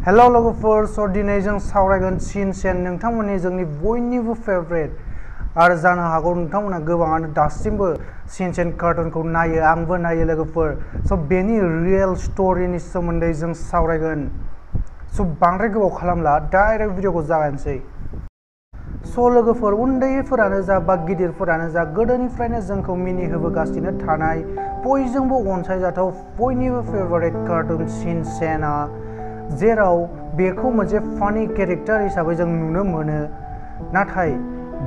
Hello लोगोफोर, स' दिनै जों सावरायगोन शिनचेन, नोंथांमोननि जोंनि बयनिबो फेभरेट आरो जानो हागौ नोंथांमोना गोबाङानो दासिमबो शिनचेन कार्टुनखौ नायो, आंबो नायो लोगोफोर। स' बेनि रियेल स्ट'रिनि सोमोन्दै जों सावरायगोन। स' बांद्राय गोबाव खालामला, डाइरेक्ट भिडिअखौ जागायनोसै। स' लोगोफोर, उन्दैफोरानो जा बा गिदिरफोरानो जा, गोदोनिफ्रायनो जोंखौ मिनिहोबोगासिनो थानाय बयजोंबो अनसायजाथाव बयनिबो फेभरेट कार्टुन शिनचेनआ, जेराव बेखौ मोनसे फानि केरेक्टार हिसाबै जों नुनो मोनो, नाथाय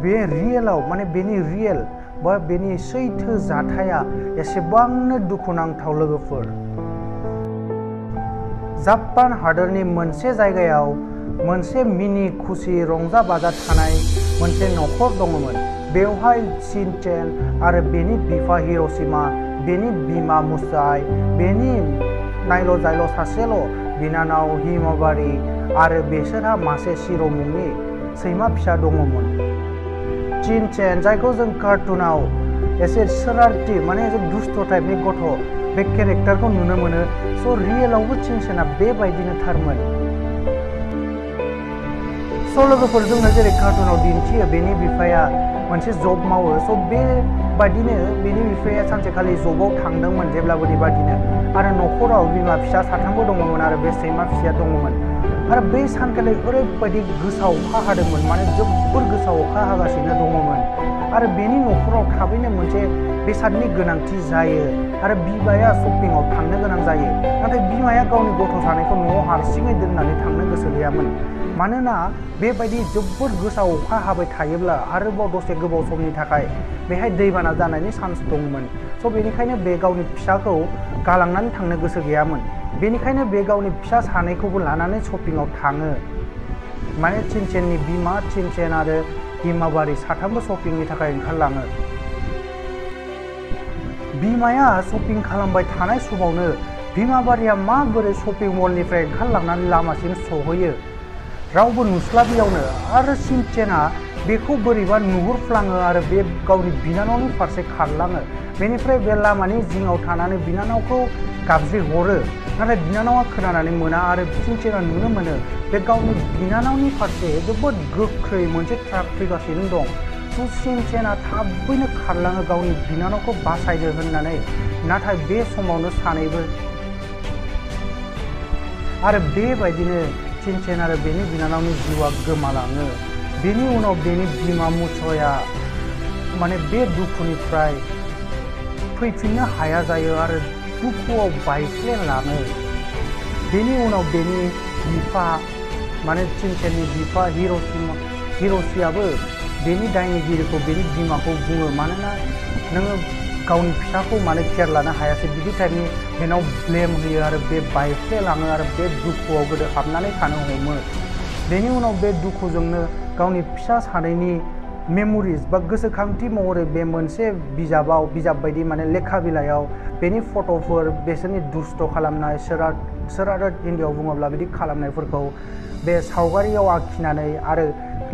बे रियेलाव बेनि रियेल बा बेनि सैथो जाथाया एसेबांनो दुखुनांथाव लोगोफोर। जापान हादोरनि मोनसे जायगायाव मोनसे मिनि खुसि रंजा बाजा थानाय मोनसे नखर दङमोन। बेवहाय शिनचेन आरो बेनि बिफा हिर'शिमा, बेनि बिमा मुसाइ, बेनि नायल' जायल' सासेल' बिनानाव हिमाबारि आरो बिसोरहा मासे शिर' मुंनि सैमा फिसा दङमोन। शिनचेन, जायखौ जों कार्टुनाव एसे शरारती एसे दुष्ट टाइपनि गथ' बे केरेक्टारखौ नुनो मोनो। स' रियेलावबो शिनचेना बेबायदिनो थारमोन। स' लोगोफोर, जोंनो जेरै कार्टुनाव दिन्थियो बेनि बिफाया मोनसे जब मावो। स' बेबायदिनो बेनि बिफाया सानसेखालि जबाव थांदोंमोन जेब्लाबोनि बादिनो, आरो न'खराव बिमा फिसा साथामबो दङमोन आरो बे सैमा फिसाया दङमोन। आरो बै सानखालि ओरैबायदि गोसा अखा हादोंमोन, जोबोर गोसा अखा हागासिनो दङमोन। आरो बेनि न'खराव थाबैनो मोनसे बेसादनि गोनांथि जायो आरो बिमाया शपिंआव थांनो गोनां जायो। नाथाय बिमाया गावनि गथ' सानैखौ न'आव हारसिङै दोननानै थांनो गोसो गैयामोन, मानोना बेबायदि जोबोर गोसा अखा हाबाय थायोब्ला आरोबाव दसे गोबाव समनि थाखाय बेहाय दैबाना जानायनि चान्स दंमोन। स' बेनिखायनो बे गावनि फिसाखौ गालांनानै थांनो गोसो गैयामोन। बेनिखायनो बे गावनि फिसा सानैखौबो लानानै शपिंआव थाङो। शिनचेननि बिमा, शिनचेन आरो हिमाबारि साथामबो शपिंनि थाखाय ओंखारलाङो। बिमाया शपिं खालामबाय थानाय समावनो हिमाबारिया माबोरै शपिं मलनिफ्राय ओंखारलांनानै लामासिम सहैयो रावबो नुस्लाबियावनो, आरो शिनचेना बेखौ बोरैबा नुहुरफ्लाङो आरो बे गावनि बिनानावनि फारसे खारलाङो। बेनिफ्राय बे लामानि जिङाव थानानै बिनानावखौ गाबज्रिहरो, नाथाय बिनानावा खोनानानै मोना आरो शिनचेना नुनो मोनो बे गावनि बिनानावनि फारसे जोबोद गोख्रै मोनसे ट्राक फैगासिनो दं। स' शिनचेना थाबैनो खारलाङो गावनि बिनानावखौ बासायनो होननानै, नाथाय बे समावनो सानैबो आरो बेबायदिनो शिनचेन आरो बेनि बिनानावनि जिउआ गोमालाङो। बेनि उनाव बेनि बिमा मुसाइआ बे दुखुनिफ्राय फैफिननो हाया जायो आरो दुखुआव बायफ्लेलाङो। बेनि उनाव बेनि बिफा शिनचेननि बिफा हिर'शियाबो बेनि दायनिगिरिखौ बेनि बिमाखौ बुङो, मानोना नोङो गावनि फिसाखौ केयार लानो हायासै, बिदि टाइपनि बेनाव ब्लेम होयो आरो बे बायफ्लेलाङो आरो बे दुखुआव गोदो हाबनानै थानो हमो। बेनि उनाव बे दुखुजोंनो गावनि फिसा सानैनि मेम'रिज बा गोसोखांथि महरै बे मोनसे बिजाब बायदि लेखा बिलाइयाव बेनि फट'फोर, बिसोरनि दुस्थ खालामनाय शरारत हिन्दीआव बुङोब्ला बिदि खालामनायफोरखौ बे सावगारियाव आखिनानै आरो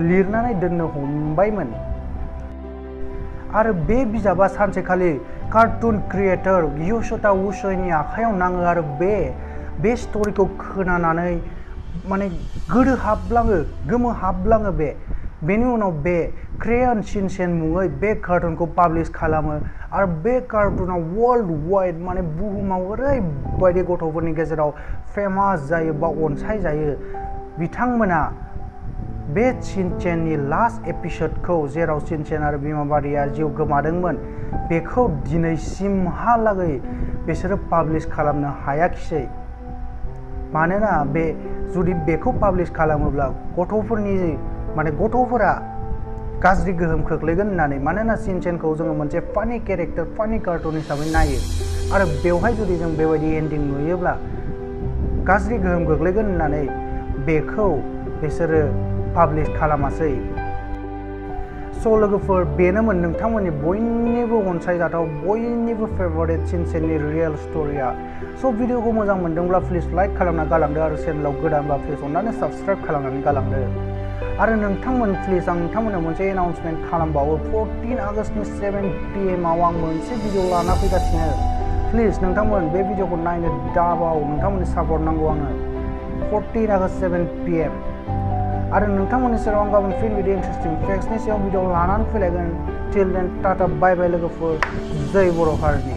लिरनानै दोननो हमबायमोन। आरो बे बिजाबा सानसेखालि कार्टुन क्रिएटर योशिता उसुईनि आखायाव नाङो आरो बे स्ट'रिखौ खोनानानै गोमोहाबलाङो बे। बेनि उनाव बे क्रेयन शिनचेन मुङै बे कार्टुनखौ पाब्लिश खालामो आरो बे कार्टुना वर्ल्ड वाइड बुहुमाव ओरैबायदि गथ'फोरनि गेजेराव फेमास जायो बा अनसायजायो। बिथांमोना बे शिनचेननि लास्ट एपिसडखौ, जेराव शिनचेन आरो बिमाबारिया जिउ गोमादोंमोन, बेखौ दिनैसिमहालागै बिसोरो पाब्लिश खालामनो हायाखिसै। मानोना जुदि बेखौ पाब्लिश खालामोब्ला गथ'फोरा गाज्रि गोहोम खोख्लैगोन होननानै, मानोना शिनचेनखौ जोङो मोनसे फानि केरेक्टार, फानि कार्टुन हिसाबै नायो, आरो बेवहाय जुदि जों बेबायदि एन्डिं नुयोब्ला गाज्रि गोहोम गोग्लैगोन होननानै बेखौ बिसोरो पाब्लिश खालामासै। स' लोगोफोर, बेनोमोन नोंथांमोननि बयनिबो अनसायजाथाव, बयनिबो फेभरेट शिनचेननि रियेल स्ट'रिया। स' भिडिअखौ मोजां मोनदोंब्ला प्लिज लाइक खालामना गालांदो आरो चेनेलाव गोदानबा प्लिज अननानै साबस्क्राइब खालामनानै गालांदो। आरो प्लिज आं नोंथांमोननो मोनसे एनाउन्समेन्ट खालामबावो। 14 आगस्टनि 7 PM आव आं मोनसे भिडिअ लाना फैगासिनो। प्लिज नोंथांमोन बे भिडिअखौ नायनो दाबाव, नोंथांमोननि सापर्ट नांगौ आंनो। 14 August 7 PM आरो नोंथांमोननि सेराव आं गाबोन फिन बिदि इन्टारेस्टिं फेक्ट्सनि सायाव भिडिअ लानानै फैलायगोन till then टाटा बाय बाय लोगोफोर जय बर' हारिनि